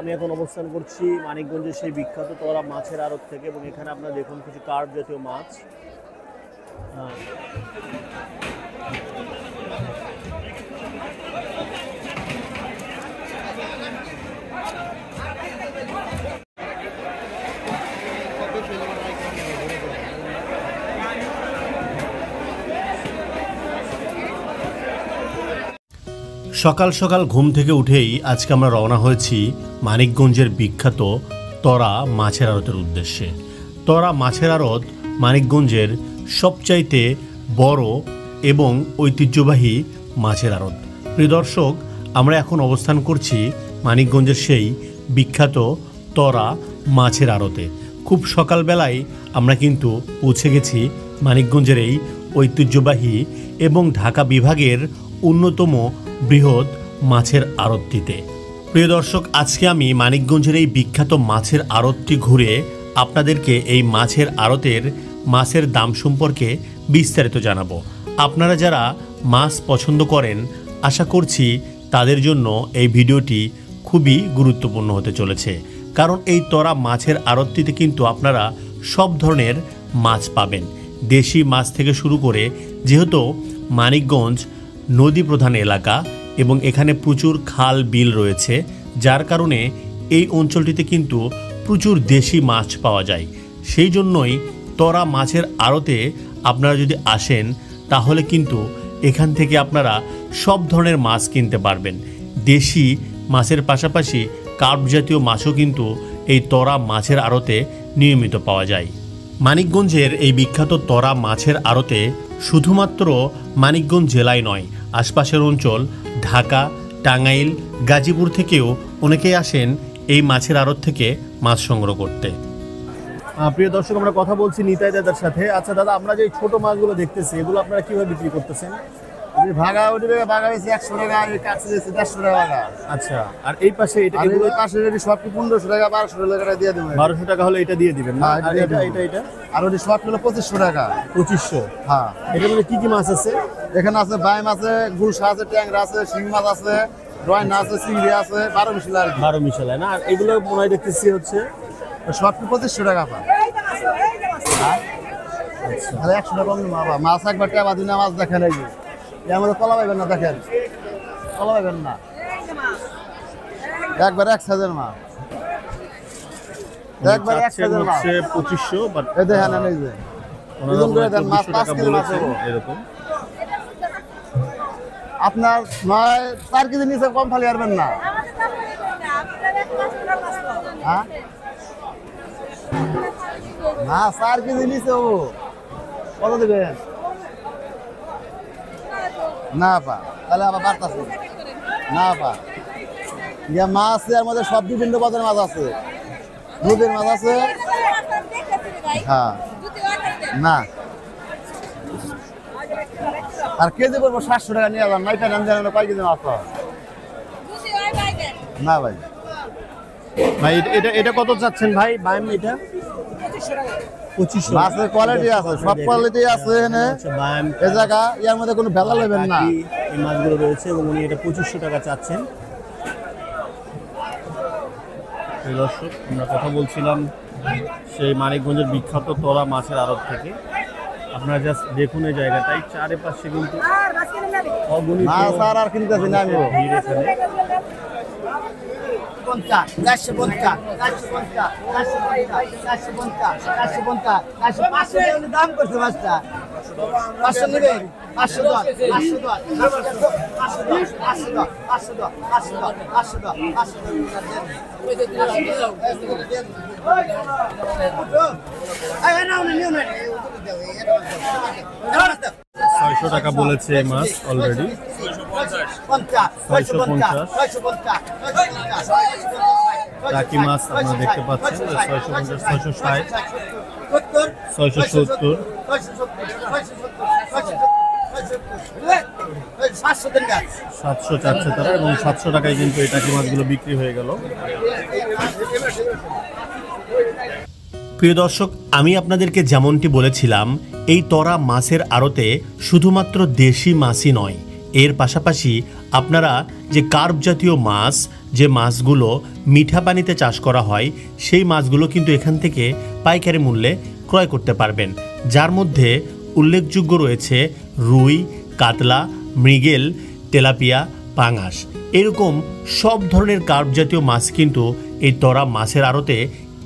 আমি এখন অবস্থান করছি মানিকগঞ্জের সেই বিখ্যাত তোরা মাছের আড়ত থেকে, এবং এখানে আপনারা দেখুন কিছু কার্প জাতীয় মাছ। সকাল সকাল ঘুম থেকে উঠেই আজকে আমরা রওনা হয়েছি মানিকগঞ্জের বিখ্যাত তোরা মাছের আড়তের উদ্দেশ্যে। তোরা মাছের আড়ত মানিকগঞ্জের সবচাইতে বড় এবং ঐতিহ্যবাহী মাছের আড়ত। প্রিয় দর্শক, আমরা এখন অবস্থান করছি মানিকগঞ্জের সেই বিখ্যাত তোরা মাছের আড়তে। খুব সকালবেলায় আমরা কিন্তু পৌঁছে গেছি মানিকগঞ্জের এই ঐতিহ্যবাহী এবং ঢাকা বিভাগের অন্যতম বৃহৎ মাছের আড়তটিতে। প্রিয় দর্শক, আজকে আমি মানিকগঞ্জের এই বিখ্যাত মাছের আড়তটি ঘুরে আপনাদেরকে এই মাছের আড়তের মাছের দাম সম্পর্কে বিস্তারিত জানাবো। আপনারা যারা মাছ পছন্দ করেন, আশা করছি তাদের জন্য এই ভিডিওটি খুবই গুরুত্বপূর্ণ হতে চলেছে, কারণ এই তোরা মাছের আড়তটিতে কিন্তু আপনারা সব ধরনের মাছ পাবেন। দেশি মাছ থেকে শুরু করে, যেহেতু মানিকগঞ্জ নদী প্রধান এলাকা এবং এখানে প্রচুর খাল বিল রয়েছে, যার কারণে এই অঞ্চলটিতে কিন্তু প্রচুর দেশি মাছ পাওয়া যায়। সেই জন্যই তোরা মাছের আড়তে আপনারা যদি আসেন, তাহলে কিন্তু এখান থেকে আপনারা সব ধরনের মাছ কিনতে পারবেন। দেশি মাছের পাশাপাশি কার্প জাতীয় মাছও কিন্তু এই তোরা মাছের আড়তে নিয়মিত পাওয়া যায়। মানিকগঞ্জের এই বিখ্যাত তোরা মাছের আড়তে শুধুমাত্র মানিকগঞ্জ জেলায় নয়, আশপাশের অঞ্চল ঢাকা, টাঙ্গাইল, গাজীপুর থেকেও অনেকেই আসেন এই মাছের আড়ত থেকে মাছ সংগ্রহ করতে। প্রিয় দর্শক, আমরা কথা বলছি নিতাই দাদার সাথে। আচ্ছা দাদা, আমরা যে ছোট মাছগুলো দেখতেছি, এগুলো আপনারা কিভাবে বিক্রি করতেছেন? ভাগা উঠবে, ভাগা হয়েছে 100 টাকা, কাটছে 150 টাকা। আচ্ছা, আর এই পাশে এটা এগুলো পাশে সব কি 1500 টাকা 1200 টাকা দিয়ে দেবেন। 1200 টাকা হলে এটা দিয়ে দিবেন না? আর এটা এটা এটা আর ওই সব হলো 2500 টাকা। 2500? হ্যাঁ। এটার মধ্যে কি কি মাছ আছে? এখানে আছে বাইম আছে, গুলশা আছে, ট্যাংরা আছে, শিং মাছ আছে, রয়না আছে, চিংড়ি আছে, 12 মিশালা আর কি। 12 মিশালা না? আর এগুলো মনে হয় দেখতেছি হচ্ছে সব কি 2500 টাকা পান। আচ্ছা, তাহলে 100 টাকা কম বাবা। মাছ একবার টাকা দিনা মাছ দেখেন, এই যে এর মধ্যে কলা পাইবেন না, দেখেন কলা পাইবেন না, একবার 1 সাইজের মাছ, একবার 1 সাইজের মাছ 2500। বাট এই দেখেন, এই যে ওজন করে দেন মাছ 5 কেজি মাছ এরকম। আপনার 4 কেজি নিচে কম ফালি পারবেন না। হ্যাঁ না, 4 কেজি নিচে ও কত দেবেন? না পা, তাহলে আবার বাড়তাছে না পা। ইয়া মাছ এর মধ্যে সব বিভিন্ন পদের মাছ আছে, নদীর মাছ আছে। হ্যাঁ না, আর কেজি পড়বো 700 টাকা নিয়ে যান। নাইটা নাম জানেন কয় কেজি মাছ না ভাই? ভাই এটা এটা কত চাচ্ছেন ভাই? বাইম এটা 2500। মাছের কোয়ালিটি আছে, সব কোয়ালিটি আছে এখানে। এই জায়গা এর মধ্যে কোনো ভেজাল নেবেন না। এই মাছগুলো রয়েছে এবং উনি এটা 2500 টাকা চাচ্ছেন। দর্শক, আমরা কথা বলছিলাম সেই মানিকগঞ্জের বিখ্যাত তোরা মাছের আড়ত থেকে। আপনারা জাস্ট দেখুন এই জায়গাটাই, চারিপাশে কিন্তু অগণিত মাছ আর কিনতেছি না আমি। ভিড় এখানে। 50, 450, 450, 450, 450, 500 দাম করছে মাছটা। 500 নেবেন? 500 দাও, 500 দাও, 500 দাও, 500 দাও, 500 দাও, 500 দাও, 500 দাও, 500 দাও। 600 টাকা বলেছে এই মাছ অলরেডি। 650, টাকি মাছ আপনারা দেখতে পাচ্ছেন। 650, 660, 670, 500 দেন গা। 700 চাচ্ছে তারা, এবং 700 টাকায় কিন্তু এই টাকি মাছগুলো বিক্রি হয়ে গেল। প্রিয় দর্শক, আমি আপনাদেরকে যেমনটি বলেছিলাম, এই তরা মাছের আড়তে শুধুমাত্র দেশি মাছই নয়, এর পাশাপাশি আপনারা যে কার্প জাতীয় মাছ, যে মাছগুলো মিঠা পানিতে চাষ করা হয়, সেই মাছগুলো কিন্তু এখান থেকে পাইকারি মূল্যে ক্রয় করতে পারবেন, যার মধ্যে উল্লেখযোগ্য রয়েছে রুই, কাতলা, মৃগেল, তেলাপিয়া, পাঙাশ। এরকম সব ধরনের কার্প জাতীয় মাছ কিন্তু এই তরা মাছের আড়তে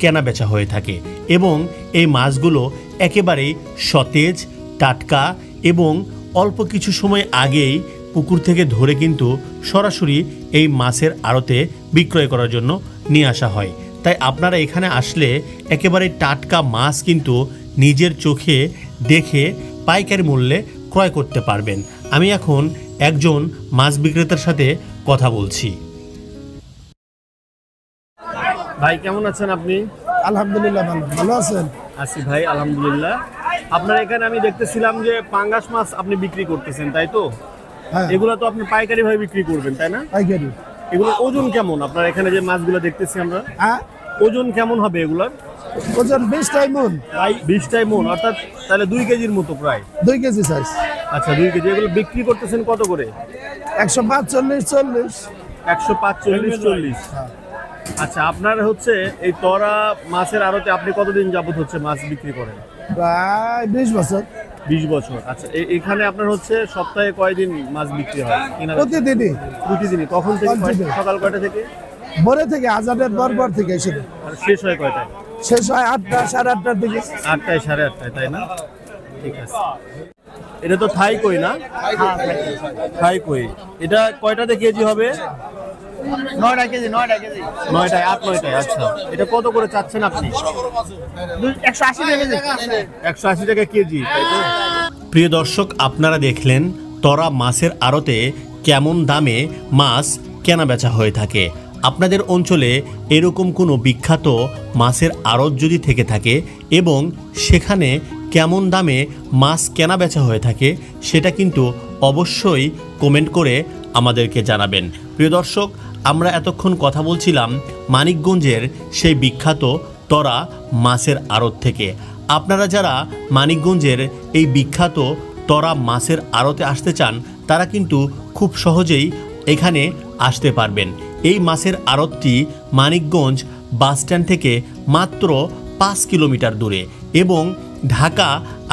কেনা বেচা হয়ে থাকে, এবং এই মাছগুলো একেবারেই সতেজ, টাটকা, এবং অল্প কিছু সময় আগেই পুকুর থেকে ধরে কিন্তু সরাসরি এই মাছের আড়তে বিক্রয় করার জন্য নিয়ে আসা হয়। তাই আপনারা এখানে আসলে একেবারে টাটকা মাছ কিন্তু নিজের চোখে দেখে পাইকারি মূল্যে ক্রয় করতে পারবেন। আমি এখন একজন মাছ বিক্রেতার সাথে কথা বলছি। ভাই, কেমন আছেন আপনি? আলহামদুলিল্লাহ, ভালো আছেন? আছি ভাই, আলহামদুলিল্লাহ। আপনার এখানে আমি দেখতেছিলাম যে পাঙ্গাস মাছ আপনি বিক্রি করতেছেন, তাই তো? হ্যাঁ, এগুলো তো আপনি পাইকারি ভাবে বিক্রি করবেন, তাই না? পাইকারি। এগুলো ওজন কেমন আপনার এখানে যে মাছগুলো দেখতেছি আমরা? হ্যাঁ, ওজন কেমন হবে এগুলোর? ওজন 20 মন। 20 মন, অর্থাৎ তাহলে 2 কেজির মতো প্রায়। 2 কেজি সাইজ। আচ্ছা, 2 কেজি। এগুলো বিক্রি করতেছেন কত করে? 145, 40। 145, 40। আচ্ছা, আপনার হচ্ছে এই তরা মাছের আড়তে আপনি কতদিন যাবত হচ্ছে মাছ বিক্রি করেন? প্রায় 20 বছর। 20 বছর। আচ্ছা, এখানে আপনার হচ্ছে সপ্তাহে কয়দিন মাছ বিক্রি হয়? প্রতিদিনই। প্রতিদিনই। কখন থেকে? সকাল কয়টা থেকে? ভোরে থেকে, আজানের পর থেকে এসে। আর শেষ হয় কয়টায়? শেষ হয় 8টা, 8:30টার দিকে। 8টায়, 8:30টায়, তাই না? ঠিক আছে। এটা তো থাই কই না? থাই কই। এটা কয়টাতে কেজি হবে? 9টা কেজি, 9টা কেজি। 9টায়, 8-9টায়। আচ্ছা, এটা কত করে চাচ্ছেন আপনি? 180 টাকা কেজি। 180 টাকা কেজি, তাই তো? প্রিয় দর্শক, আপনারা দেখলেন তরা মাছের আড়তে কেমন দামে মাছ কেনা বেচা হয়ে থাকে। আপনাদের অঞ্চলে এরকম কোনো বিখ্যাত মাছের আড়ত যদি থেকে থাকে এবং সেখানে কেমন দামে মাছ কেনা বেচা হয়ে থাকে, সেটা কিন্তু অবশ্যই কমেন্ট করে আমাদেরকে জানাবেন। প্রিয় দর্শক, আমরা এতক্ষণ কথা বলছিলাম মানিকগঞ্জের সেই বিখ্যাত তরা মাছের আড়ত থেকে। আপনারা যারা মানিকগঞ্জের এই বিখ্যাত তরা মাছের আড়তে আসতে চান, তারা কিন্তু খুব সহজেই এখানে আসতে পারবেন। এই মাছের আড়তটি মানিকগঞ্জ বাসস্ট্যান্ড থেকে মাত্র 5 কিলোমিটার দূরে, এবং ঢাকা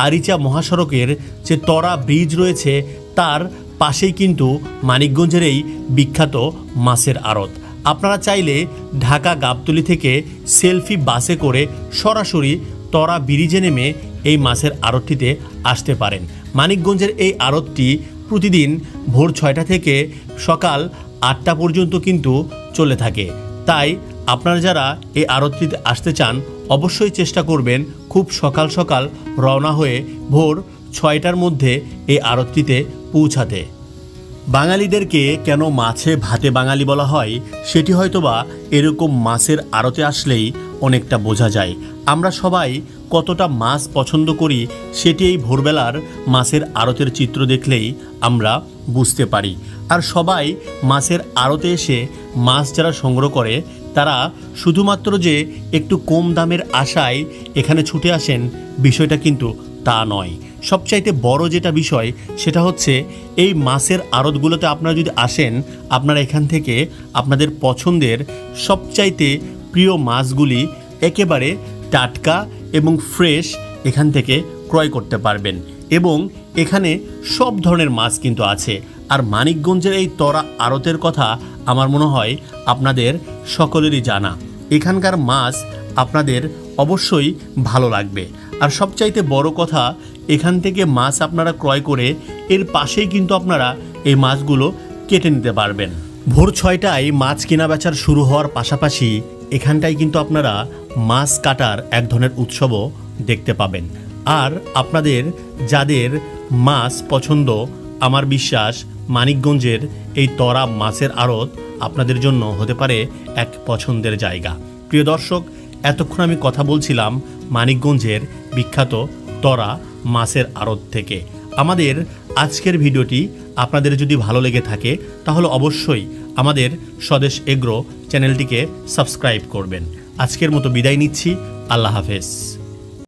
আরিচা মহাসড়কের যে তরা ব্রিজ রয়েছে তার পাশেই কিন্তু মানিকগঞ্জের এই বিখ্যাত মাছের আড়ত। আপনারা চাইলে ঢাকা গাবতলী থেকে সেলফি বাসে করে সরাসরি তরা ব্রিজে নেমে এই মাছের আড়তটিতে আসতে পারেন। মানিকগঞ্জের এই আড়তটি প্রতিদিন ভোর 6টা থেকে সকাল 8টা পর্যন্ত কিন্তু চলে থাকে। তাই আপনারা যারা এই আড়তটিতে আসতে চান, অবশ্যই চেষ্টা করবেন খুব সকাল সকাল রওনা হয়ে ভোর 6টার মধ্যে এই আড়তটিতে পৌঁছাতে। বাঙালিদেরকে কেন মাছে ভাতে বাঙালি বলা হয়, সেটি হয়তোবা এরকম মাছের আড়তে আসলেই অনেকটা বোঝা যায়। আমরা সবাই কতটা মাছ পছন্দ করি সেটি এই ভোরবেলার মাছের আড়তের চিত্র দেখলেই আমরা বুঝতে পারি। আর সবাই মাছের আড়তে এসে মাছ যারা সংগ্রহ করে, তারা শুধুমাত্র যে একটু কম দামের আশায় এখানে ছুটে আসেন, বিষয়টা কিন্তু তা নয়। সবচাইতে বড় যেটা বিষয়, সেটা হচ্ছে এই মাছের আড়তগুলোতে আপনারা যদি আসেন, আপনারা এখান থেকে আপনাদের পছন্দের সবচাইতে প্রিয় মাছগুলি একেবারে টাটকা এবং ফ্রেশ এখান থেকে ক্রয় করতে পারবেন। এবং এখানে সব ধরনের মাছ কিন্তু আছে। আর মানিকগঞ্জের এই তরা আড়তের কথা আমার মনে হয় আপনাদের সকলেরই জানা। এখানকার মাছ আপনাদের অবশ্যই ভালো লাগবে। আর সবচাইতে বড় কথা, এখান থেকে মাছ আপনারা ক্রয় করে এর পাশেই কিন্তু আপনারা এই মাছগুলো কেটে নিতে পারবেন। ভোর 6টায় মাছ কেনা বেচার শুরু হওয়ার পাশাপাশি এখানটায় কিন্তু আপনারা মাছ কাটার এক ধরনের উৎসবও দেখতে পাবেন। আর আপনাদের যাদের মাছ পছন্দ, আমার বিশ্বাস মানিকগঞ্জের এই তরা মাছের আড়ত আপনাদের জন্য হতে পারে এক পছন্দের জায়গা। প্রিয় দর্শক, এতক্ষণ আমি কথা বলছিলাম মানিকগঞ্জের বিখ্যাত তরা মাছের আড়ত থেকে। আমাদের আজকের ভিডিওটি আপনাদের যদি ভালো লেগে থাকে তাহলে অবশ্যই আমাদের স্বদেশ এগ্রো চ্যানেলটিকে সাবস্ক্রাইব করবেন। আজকের মতো বিদায় নিচ্ছি। আল্লাহ হাফেজ।